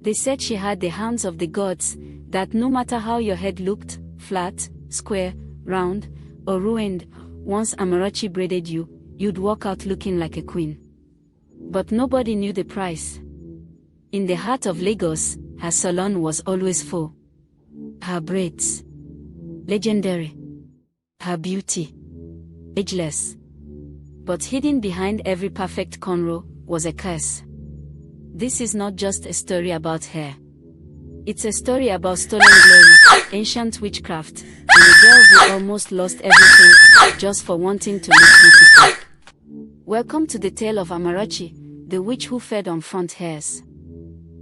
They said she had the hands of the gods, that no matter how your head looked, flat, square, round, or ruined, once Amarachi braided you, you'd walk out looking like a queen. But nobody knew the price. In the heart of Lagos, her salon was always full. Her braids, legendary. Her beauty, ageless. But hidden behind every perfect cornrow was a curse. This is not just a story about hair. It's a story about stolen glory, ancient witchcraft, and a girl who almost lost everything just for wanting to look beautiful. Welcome to the tale of Amarachi, the witch who fed on front hairs.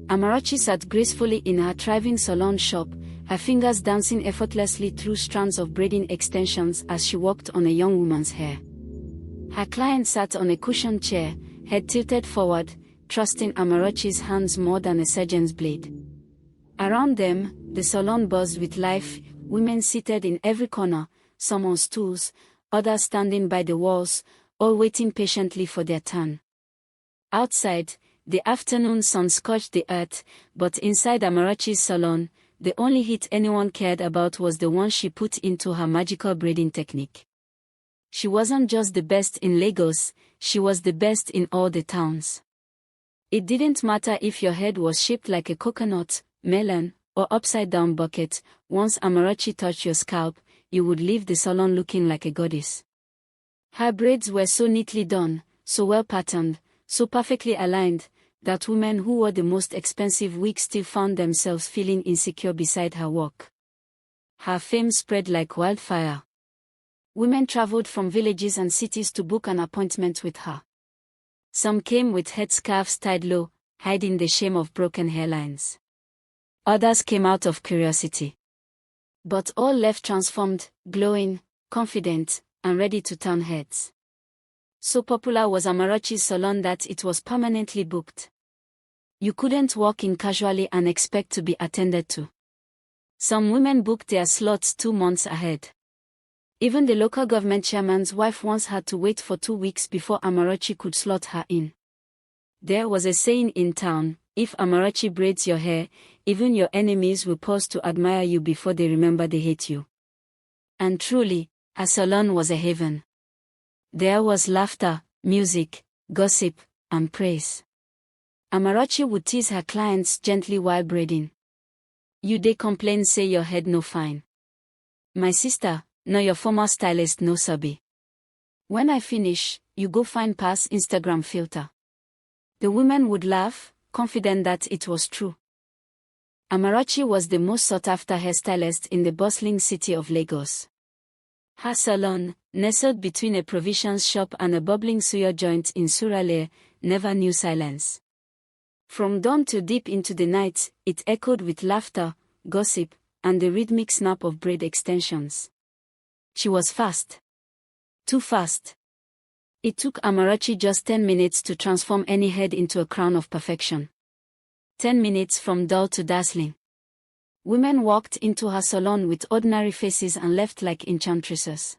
Amarachi sat gracefully in her thriving salon shop, her fingers dancing effortlessly through strands of braiding extensions as she worked on a young woman's hair. Her client sat on a cushioned chair, head tilted forward, trusting Amarachi's hands more than a surgeon's blade. Around them, the salon buzzed with life, women seated in every corner, some on stools, others standing by the walls, all waiting patiently for their turn. Outside, the afternoon sun scorched the earth, but inside Amarachi's salon, the only heat anyone cared about was the one she put into her magical braiding technique. She wasn't just the best in Lagos, she was the best in all the towns. It didn't matter if your head was shaped like a coconut, melon, or upside-down bucket, once Amarachi touched your scalp, you would leave the salon looking like a goddess. Her braids were so neatly done, so well-patterned, so perfectly aligned, that women who wore the most expensive wigs still found themselves feeling insecure beside her work. Her fame spread like wildfire. Women traveled from villages and cities to book an appointment with her. Some came with headscarves tied low, hiding the shame of broken hairlines. Others came out of curiosity. But all left transformed, glowing, confident, and ready to turn heads. So popular was Amarachi's salon that it was permanently booked. You couldn't walk in casually and expect to be attended to. Some women booked their slots 2 months ahead. Even the local government chairman's wife once had to wait for 2 weeks before Amarachi could slot her in. There was a saying in town, if Amarachi braids your hair, even your enemies will pause to admire you before they remember they hate you. And truly, her salon was a haven. There was laughter, music, gossip, and praise. Amarachi would tease her clients gently while braiding. You dey complain say your head no fine. My sister, no your former stylist no sabi. When I finish, you go find pass Instagram filter. The women would laugh, confident that it was true. Amarachi was the most sought-after hairstylist in the bustling city of Lagos. Her salon, nestled between a provisions shop and a bubbling suya joint in Suralere, never knew silence. From dawn to deep into the night, it echoed with laughter, gossip, and the rhythmic snap of braid extensions. She was fast. Too fast. It took Amarachi just 10 minutes to transform any head into a crown of perfection. 10 minutes from dull to dazzling. Women walked into her salon with ordinary faces and left like enchantresses.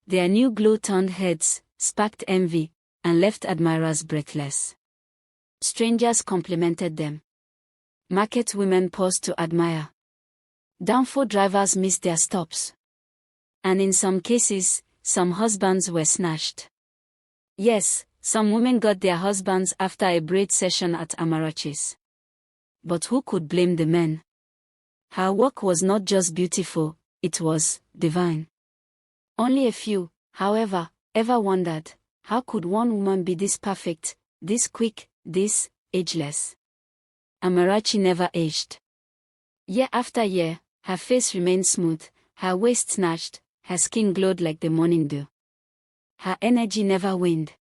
Their new glow-turned heads sparked envy and left admirers breathless. Strangers complimented them. Market women paused to admire. Downfall drivers missed their stops. And in some cases, some husbands were snatched. Yes, some women got their husbands after a braid session at Amarachi's. But who could blame the men? Her work was not just beautiful, it was divine. Only a few, however, ever wondered, how could one woman be this perfect, this quick, this ageless? Amarachi never aged. Year after year, her face remained smooth, her waist snatched, her skin glowed like the morning dew. Her energy never waned.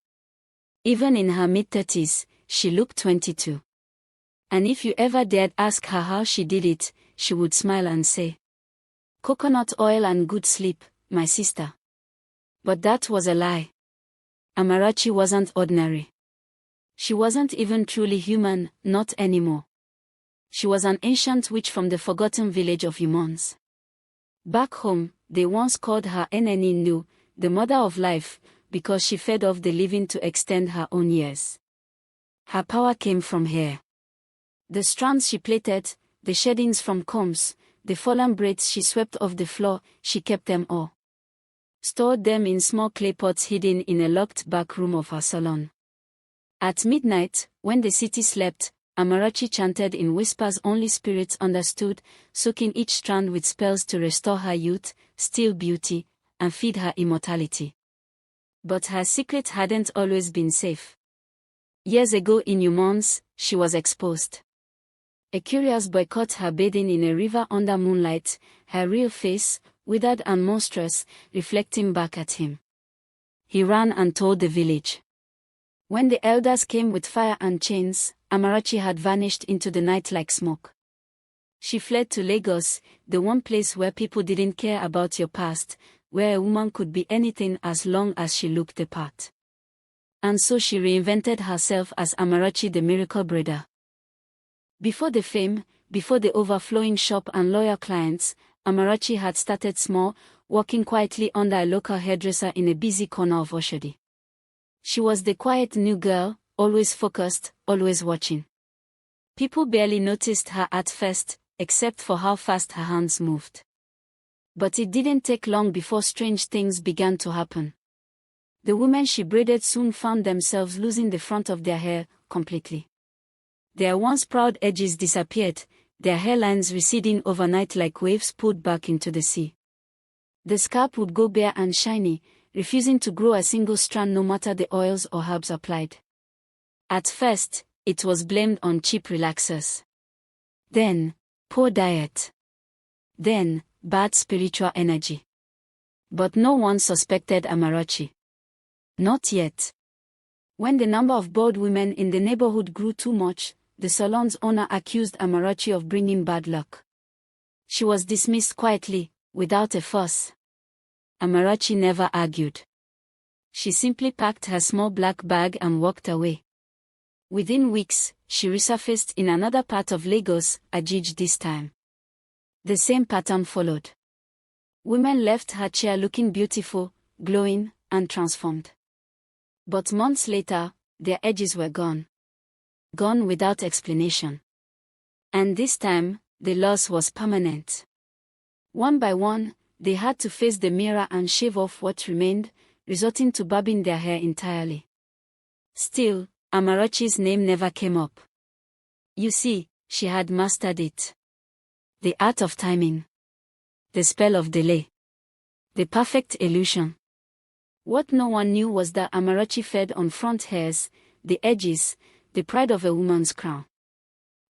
Even in her mid-30s, she looked 22. And if you ever dared ask her how she did it, she would smile and say, "Coconut oil and good sleep, my sister." But that was a lie. Amarachi wasn't ordinary. She wasn't even truly human, not anymore. She was an ancient witch from the forgotten village of Humans. Back home, they once called her Enenu, the mother of life, because she fed off the living to extend her own years. Her power came from hair. The strands she plaited, the sheddings from combs, the fallen braids she swept off the floor, she kept them all. Stored them in small clay pots hidden in a locked back room of her salon. At midnight, when the city slept, Amarachi chanted in whispers only spirits understood, soaking each strand with spells to restore her youth, steal beauty, and feed her immortality. But her secret hadn't always been safe. Years ago in Humans, she was exposed. A curious boy caught her bathing in a river under moonlight, her real face, withered and monstrous, reflecting back at him. He ran and told the village. When the elders came with fire and chains, Amarachi had vanished into the night like smoke. She fled to Lagos, the one place where people didn't care about your past, where a woman could be anything as long as she looked the part. And so she reinvented herself as Amarachi the miracle braider. Before the fame, before the overflowing shop and loyal clients, Amarachi had started small, working quietly under a local hairdresser in a busy corner of Oshodi. She was the quiet new girl, always focused, always watching. People barely noticed her at first, except for how fast her hands moved. But it didn't take long before strange things began to happen. The women she braided soon found themselves losing the front of their hair completely. Their once proud edges disappeared, their hairlines receding overnight like waves pulled back into the sea. The scalp would go bare and shiny, refusing to grow a single strand no matter the oils or herbs applied. At first, it was blamed on cheap relaxers. Then, poor diet. Then, bad spiritual energy. But no one suspected Amarachi. Not yet. When the number of bald women in the neighborhood grew too much, the salon's owner accused Amarachi of bringing bad luck. She was dismissed quietly, without a fuss. Amarachi never argued. She simply packed her small black bag and walked away. Within weeks, she resurfaced in another part of Lagos, Ajij this time. The same pattern followed. Women left her chair looking beautiful, glowing, and transformed. But months later, their edges were gone. Gone without explanation. And this time, the loss was permanent. One by one, they had to face the mirror and shave off what remained, resorting to barbing their hair entirely. Still, Amarachi's name never came up. You see, she had mastered it. The art of timing. The spell of delay. The perfect illusion. What no one knew was that Amarachi fed on front hairs, the edges, the pride of a woman's crown.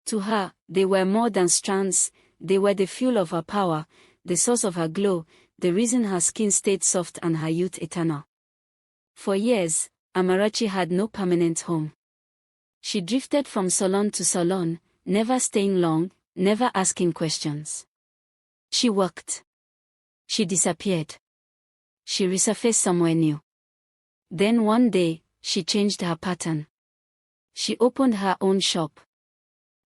To her, they were more than strands, they were the fuel of her power, the source of her glow, the reason her skin stayed soft and her youth eternal. For years, Amarachi had no permanent home. She drifted from salon to salon, never staying long, never asking questions. She worked. She disappeared. She resurfaced somewhere new. Then one day, she changed her pattern. She opened her own shop.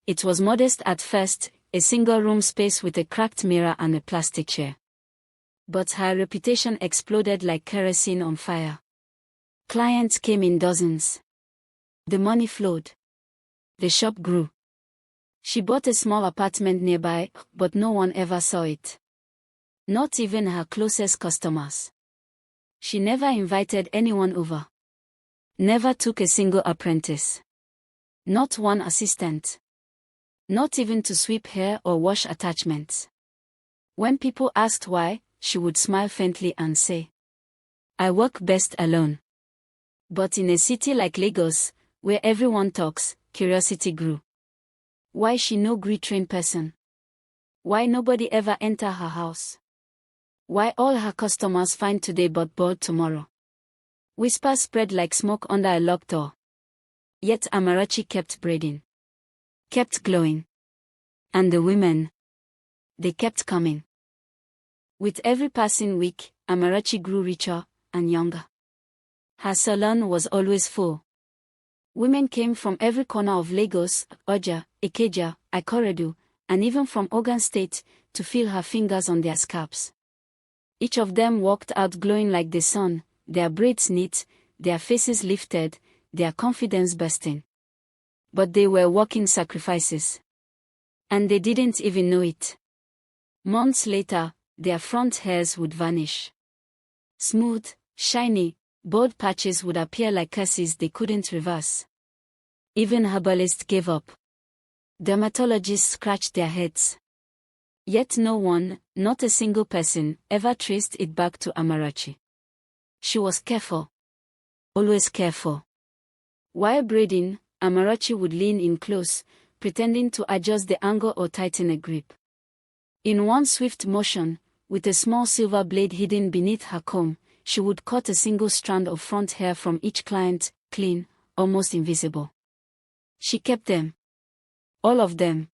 It was modest at first, a single-room space with a cracked mirror and a plastic chair. But her reputation exploded like kerosene on fire. Clients came in dozens. The money flowed. The shop grew. She bought a small apartment nearby, but no one ever saw it. Not even her closest customers. She never invited anyone over. Never took a single apprentice. Not one assistant. Not even to sweep hair or wash attachments. When people asked why, she would smile faintly and say, "I work best alone." But in a city like Lagos, where everyone talks, curiosity grew. Why she no trained person? Why nobody ever enter her house? Why all her customers fine today but bored tomorrow? Whispers spread like smoke under a locked door. Yet Amarachi kept braiding. Kept glowing. And the women, they kept coming. With every passing week, Amarachi grew richer and younger. Her salon was always full. Women came from every corner of Lagos, Oja, Ikeja, Ikorodu, and even from Ogun State, to feel her fingers on their scalps. Each of them walked out glowing like the sun, their braids neat, their faces lifted, their confidence bursting. But they were walking sacrifices. And they didn't even know it. Months later, their front hairs would vanish. Smooth, shiny, bald patches would appear like curses they couldn't reverse. Even herbalists gave up. Dermatologists scratched their heads. Yet no one, not a single person, ever traced it back to Amarachi. She was careful. Always careful. While braiding, Amarachi would lean in close, pretending to adjust the angle or tighten a grip. In one swift motion, with a small silver blade hidden beneath her comb, she would cut a single strand of front hair from each client, clean, almost invisible. She kept them. All of them.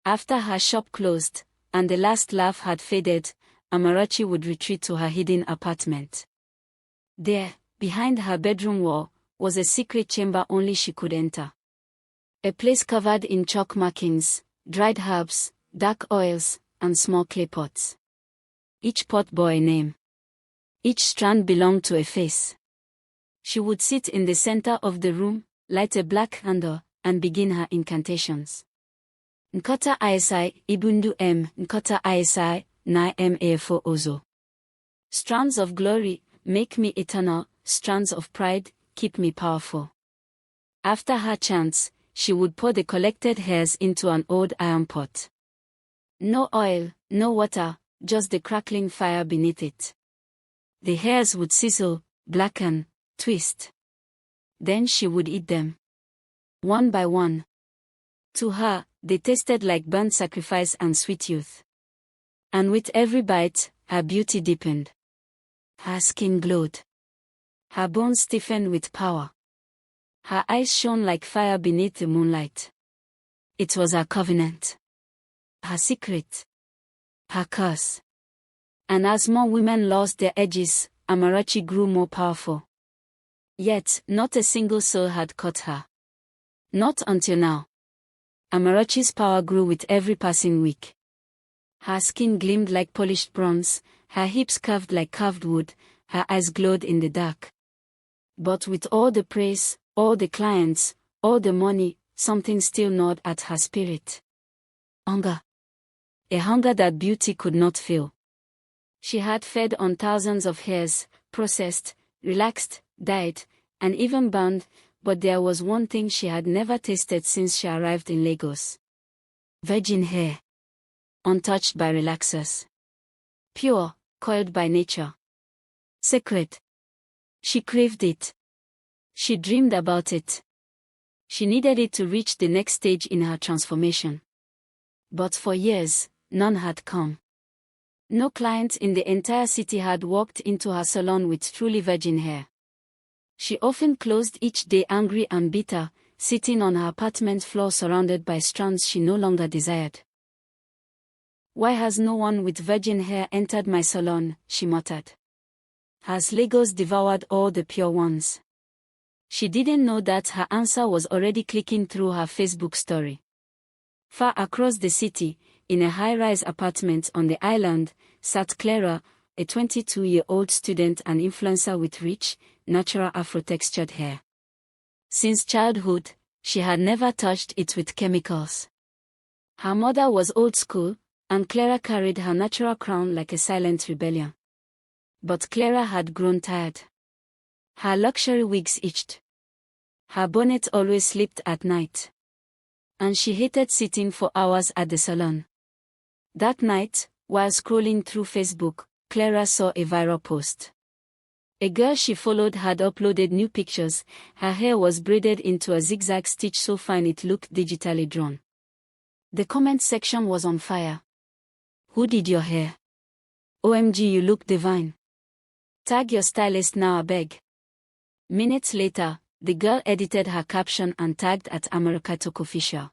After her shop closed, and the last laugh had faded, Amarachi would retreat to her hidden apartment. There, behind her bedroom wall, was a secret chamber only she could enter. A place covered in chalk markings, dried herbs, dark oils, and small clay pots. Each pot bore a name. Each strand belonged to a face. She would sit in the center of the room, light a black candle, and begin her incantations. Nkota Isai, Ibundu M, Nkota Isai, Na Mafo Ozo. Strands of glory, make me eternal, strands of pride, keep me powerful. After her chants, she would pour the collected hairs into an old iron pot. No oil, no water, just the crackling fire beneath it. The hairs would sizzle, blacken, twist. Then she would eat them. One by one. To her, they tasted like burnt sacrifice and sweet youth. And with every bite, her beauty deepened. Her skin glowed. Her bones stiffened with power. Her eyes shone like fire beneath the moonlight. It was her covenant. Her secret. Her curse. And as more women lost their edges, Amarachi grew more powerful. Yet, not a single soul had caught her. Not until now. Amarachi's power grew with every passing week. Her skin gleamed like polished bronze, her hips curved like carved wood, her eyes glowed in the dark. But with all the praise, all the clients, all the money, something still gnawed at her spirit. Hunger. A hunger that beauty could not fill. She had fed on thousands of hairs, processed, relaxed, dyed, and even bound, but there was one thing she had never tasted since she arrived in Lagos. Virgin hair. Untouched by relaxers. Pure, coiled by nature. Sacred. She craved it. She dreamed about it. She needed it to reach the next stage in her transformation. But for years, none had come. No client in the entire city had walked into her salon with truly virgin hair. She often closed each day angry and bitter, sitting on her apartment floor surrounded by strands she no longer desired. Why has no one with virgin hair entered my salon, she muttered. Has Lagos devoured all the pure ones? She didn't know that her answer was already clicking through her Facebook story. Far across the city, in a high-rise apartment on the island, sat Clara, a 22-year-old student and influencer with rich, natural Afro-textured hair. Since childhood, she had never touched it with chemicals. Her mother was old school, and Clara carried her natural crown like a silent rebellion. But Clara had grown tired. Her luxury wigs itched. Her bonnet always slipped at night. And she hated sitting for hours at the salon. That night, while scrolling through Facebook, Clara saw a viral post. A girl she followed had uploaded new pictures. Her hair was braided into a zigzag stitch so fine it looked digitally drawn. The comment section was on fire. Who did your hair? OMG, you look divine. Tag your stylist now, I beg. Minutes later, the girl edited her caption and tagged at Amarachi official.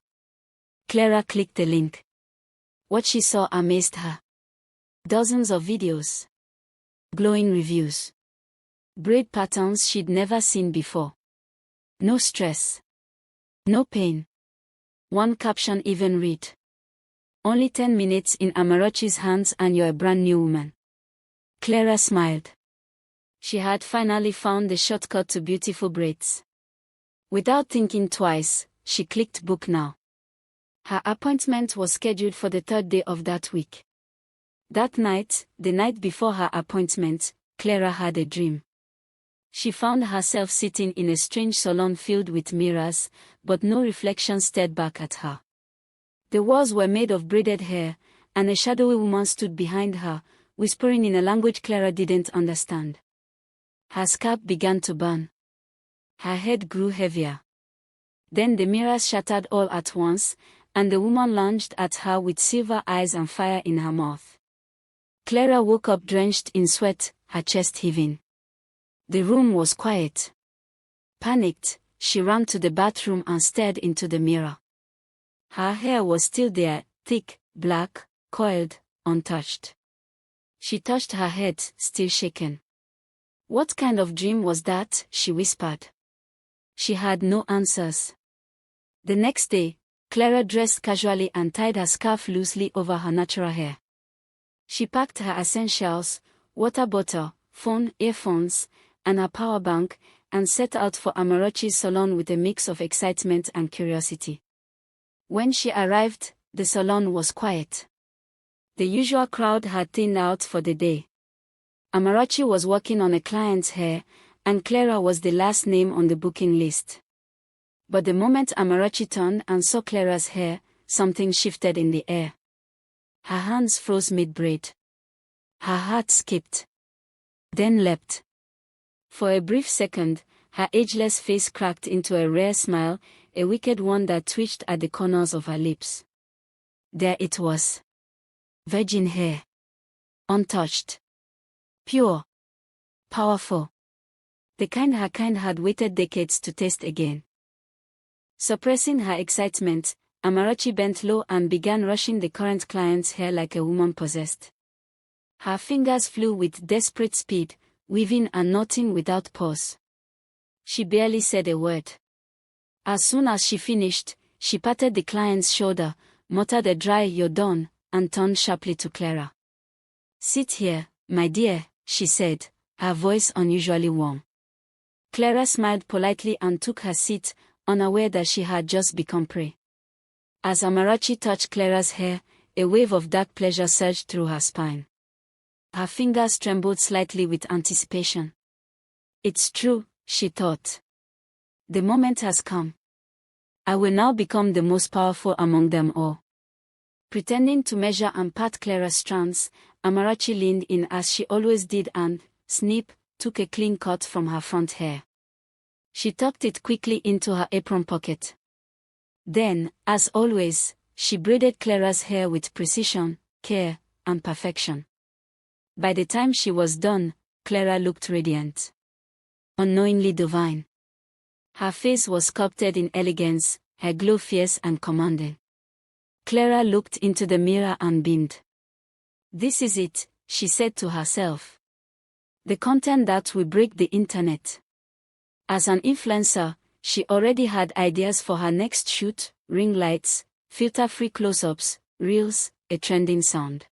Clara clicked the link. What she saw amazed her. Dozens of videos. Glowing reviews. Braid patterns she'd never seen before. No stress. No pain. One caption even read. Only 10 minutes in Amarachi's hands and you're a brand new woman. Clara smiled. She had finally found the shortcut to beautiful braids. Without thinking twice, she clicked book now. Her appointment was scheduled for the third day of that week. That night, the night before her appointment, Clara had a dream. She found herself sitting in a strange salon filled with mirrors, but no reflection stared back at her. The walls were made of braided hair, and a shadowy woman stood behind her, whispering in a language Clara didn't understand. Her scalp began to burn. Her head grew heavier. Then the mirrors shattered all at once, and the woman lunged at her with silver eyes and fire in her mouth. Clara woke up drenched in sweat, her chest heaving. The room was quiet. Panicked, she ran to the bathroom and stared into the mirror. Her hair was still there, thick, black, coiled, untouched. She touched her head, still shaken. What kind of dream was that? She whispered. She had no answers. The next day, Clara dressed casually and tied her scarf loosely over her natural hair. She packed her essentials, water bottle, phone, earphones, and her power bank, and set out for Amarachi's salon with a mix of excitement and curiosity. When she arrived, the salon was quiet. The usual crowd had thinned out for the day. Amarachi was working on a client's hair, and Clara was the last name on the booking list. But the moment Amarachi turned and saw Clara's hair, something shifted in the air. Her hands froze mid-braid. Her heart skipped. Then leapt. For a brief second, her ageless face cracked into a rare smile, a wicked one that twitched at the corners of her lips. There it was. Virgin hair. Untouched. Pure. Powerful. The kind her kind had waited decades to taste again. Suppressing her excitement, Amarachi bent low and began brushing the current client's hair like a woman possessed. Her fingers flew with desperate speed, weaving and knotting without pause. She barely said a word. As soon as she finished, she patted the client's shoulder, muttered a dry "You're done," and turned sharply to Clara. "Sit here, my dear," she said, her voice unusually warm. Clara smiled politely and took her seat, unaware that she had just become prey. As Amarachi touched Clara's hair, a wave of dark pleasure surged through her spine. Her fingers trembled slightly with anticipation. It's true, she thought. The moment has come. I will now become the most powerful among them all. Pretending to measure and pat Clara's strands, Amarachi leaned in as she always did and, snip, took a clean cut from her front hair. She tucked it quickly into her apron pocket. Then, as always, she braided Clara's hair with precision, care, and perfection. By the time she was done, Clara looked radiant. Unknowingly divine. Her face was sculpted in elegance, her glow fierce and commanding. Clara looked into the mirror and beamed. This is it, she said to herself. The content that will break the internet. As an influencer, she already had ideas for her next shoot: ring lights, filter-free close-ups, reels, a trending sound.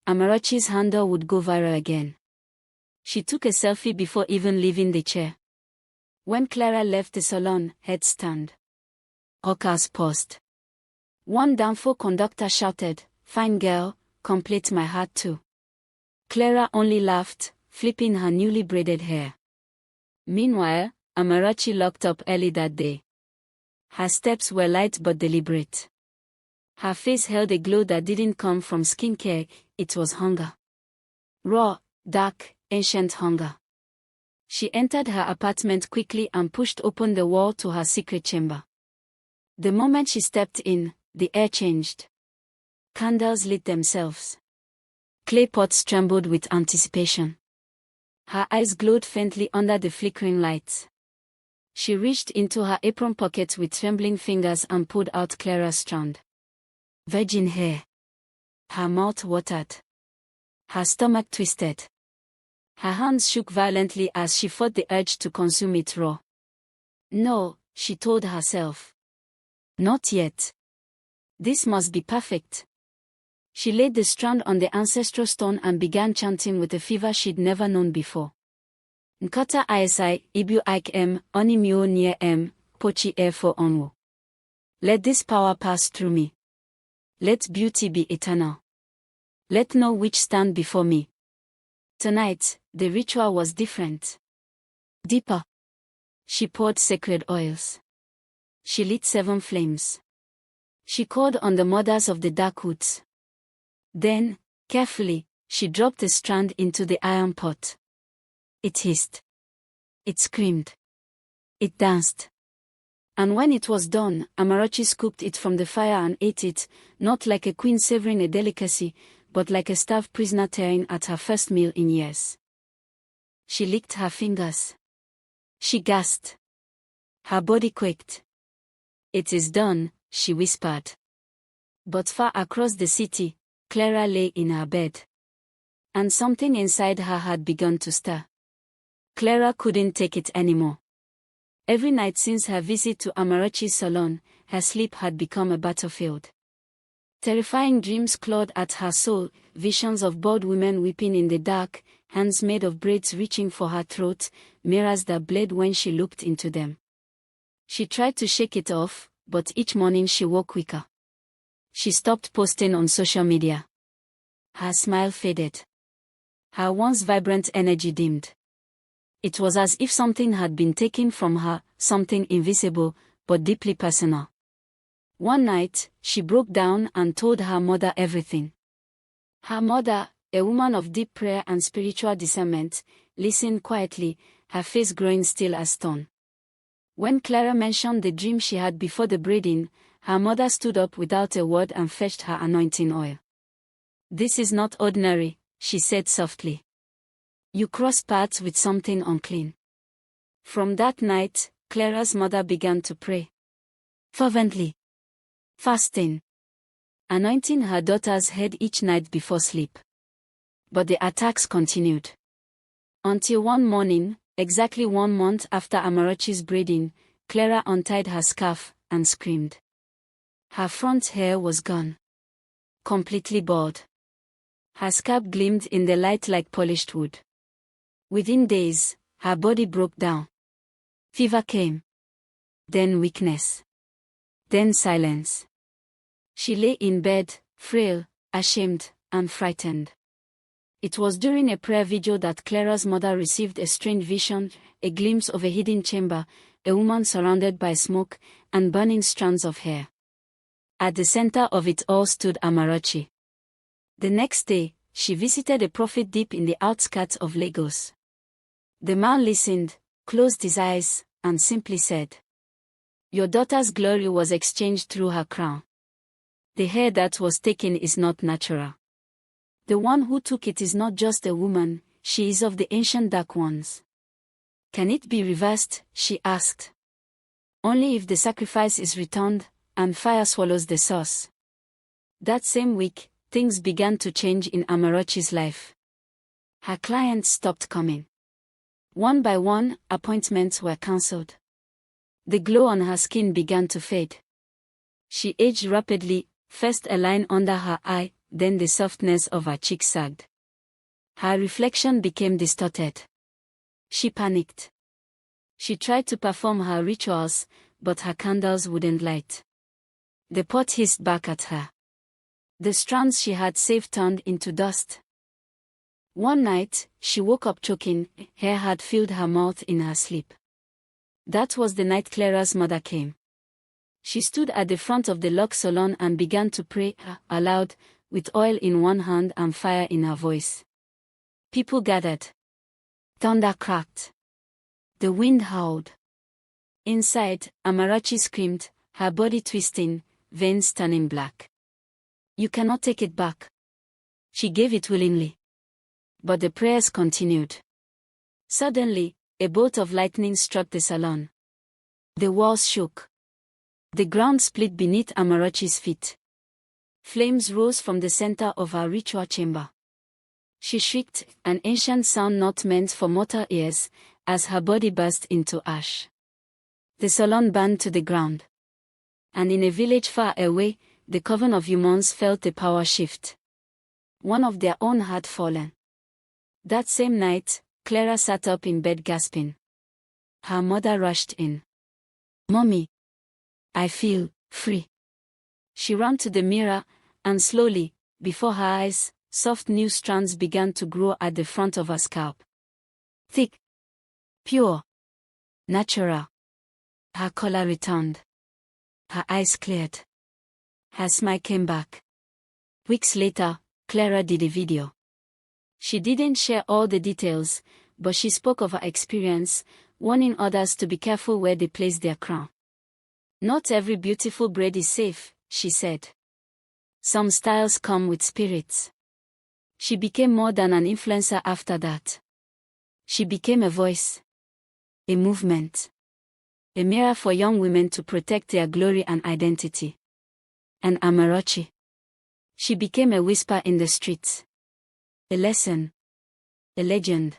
Amarachi's handle would go viral again. She took a selfie before even leaving the chair. When Clara left the salon, heads turned. Hawkers paused. One downfall conductor shouted, "Fine girl, complete my heart too." Clara only laughed, flipping her newly braided hair. Meanwhile, Amarachi locked up Elle that day. Her steps were light but deliberate. Her face held a glow that didn't come from skincare, it was hunger. Raw, dark, ancient hunger. She entered her apartment quickly and pushed open the wall to her secret chamber. The moment she stepped in, the air changed. Candles lit themselves. Clay pots trembled with anticipation. Her eyes glowed faintly under the flickering lights. She reached into her apron pocket with trembling fingers and pulled out Clara's strand. Virgin hair. Her mouth watered. Her stomach twisted. Her hands shook violently as she fought the urge to consume it raw. No, she told herself. Not yet. This must be perfect. She laid the strand on the ancestral stone and began chanting with a fever she'd never known before. Nkata ISI, Ibu Ik M, Oni Mio Nye M, Pochi Air for Onwo. Let this power pass through me. Let beauty be eternal. Let no witch stand before me. Tonight, the ritual was different. Deeper. She poured sacred oils. She lit 7 flames. She called on the mothers of the dark woods. Then, carefully, she dropped a strand into the iron pot. It hissed. It screamed. It danced. And when it was done, Amarachi scooped it from the fire and ate it, not like a queen savoring a delicacy, but like a starved prisoner tearing at her first meal in years. She licked her fingers. She gasped. Her body quaked. It is done, she whispered. But far across the city, Clara lay in her bed. And something inside her had begun to stir. Clara couldn't take it anymore. Every night since her visit to Amarachi's salon, her sleep had become a battlefield. Terrifying dreams clawed at her soul, visions of bald women weeping in the dark, hands made of braids reaching for her throat, mirrors that bled when she looked into them. She tried to shake it off, but each morning she woke weaker. She stopped posting on social media. Her smile faded. Her once vibrant energy dimmed. It was as if something had been taken from her, something invisible, but deeply personal. One night, she broke down and told her mother everything. Her mother, a woman of deep prayer and spiritual discernment, listened quietly, her face growing still as stone. When Clara mentioned the dream she had before the braiding, her mother stood up without a word and fetched her anointing oil. "This is not ordinary," she said softly. "You cross paths with something unclean." From that night, Clara's mother began to pray fervently, fasting, anointing her daughter's head each night before sleep. But the attacks continued. Until one morning, exactly 1 month after Amarachi's braiding, Clara untied her scarf and screamed. Her front hair was gone. Completely bald. Her scalp gleamed in the light like polished wood. Within days, her body broke down. Fever came. Then weakness. Then silence. She lay in bed, frail, ashamed, and frightened. It was during a prayer vigil that Clara's mother received a strange vision, a glimpse of a hidden chamber, a woman surrounded by smoke and burning strands of hair. At the center of it all stood Amarachi. The next day, she visited a prophet deep in the outskirts of Lagos. The man listened, closed his eyes, and simply said, "Your daughter's glory was exchanged through her crown. The hair that was taken is not natural. The one who took it is not just a woman, she is of the ancient dark ones." "Can it be reversed?" she asked. "Only if the sacrifice is returned, and fire swallows the source." That same week, things began to change in Amarachi's life. Her clients stopped coming. One by one, appointments were cancelled. The glow on her skin began to fade. She aged rapidly, first a line under her eye, then the softness of her cheeks sagged. Her reflection became distorted. She panicked. She tried to perform her rituals, but her candles wouldn't light. The pot hissed back at her. The strands she had saved turned into dust. One night, she woke up choking, hair had filled her mouth in her sleep. That was the night Clara's mother came. She stood at the front of the lock salon and began to pray aloud, with oil in one hand and fire in her voice. People gathered. Thunder cracked. The wind howled. Inside, Amarachi screamed, her body twisting, veins turning black. "You cannot take it back." She gave it willingly. But the prayers continued. Suddenly, a bolt of lightning struck the salon. The walls shook. The ground split beneath Amarachi's feet. Flames rose from the center of her ritual chamber. She shrieked, an ancient sound not meant for mortal ears, as her body burst into ash. The salon burned to the ground. And in a village far away, the coven of humans felt a power shift. One of their own had fallen. That same night, Clara sat up in bed gasping. Her mother rushed in. "Mommy, I feel Free. She ran to the mirror, and slowly, before her eyes, soft new strands began to grow at the front of her scalp. Thick. Pure. Natural. Her color returned. Her eyes cleared. Her smile came back. Weeks later, Clara did a video. She didn't share all the details, but she spoke of her experience, warning others to be careful where they place their crown. Not every beautiful braid is safe, she said. Some styles come with spirits. She became more than an influencer after that. She became a voice. A movement. A mirror for young women to protect their glory and identity. And Amarachi. She became a whisper in the streets. A lesson. A legend.